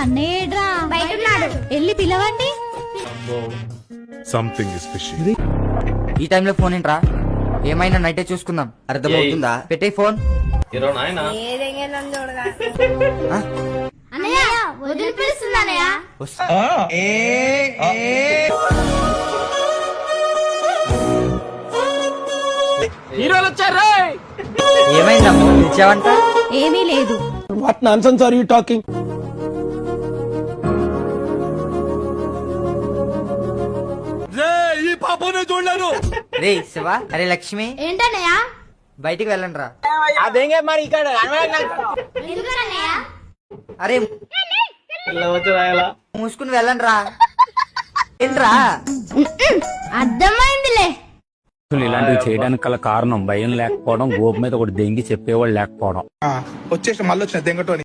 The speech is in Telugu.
అన్నయ్యడ్రా వెళ్ళి పిలవండి. Something is fishy. ఈ టైంలో ఫోన్ ఏంట్రా? ఏమైనా నైటే చూసుకుందాం. అర్థమవుతుందా? పెట్టే ఫోన్. హీరోలు వచ్చారు. ఏమైందమ్మా పిలిచావంట? ఏమీ లేదు. What nonsense are you talking? ఈ పాపనే చూడలేను. రే శివ, అరే లక్ష్మి, ఏంటన్నయ్యా? బయటికి వెళ్ళండి రా. అదేంగే మరి ఇక్కడ అరే మూసుకుని వెళ్ళండి రా. ఏంట్రా? అర్థమైందిలే. ఇలాంటివి చేయడానికి గల కారణం భయం లేకపోవడం, గోపు మీద ఒకటి దెంగి చెప్పేవాళ్ళు లేకపోవడం. వచ్చేసి మళ్ళీ వచ్చిన దెంగటోని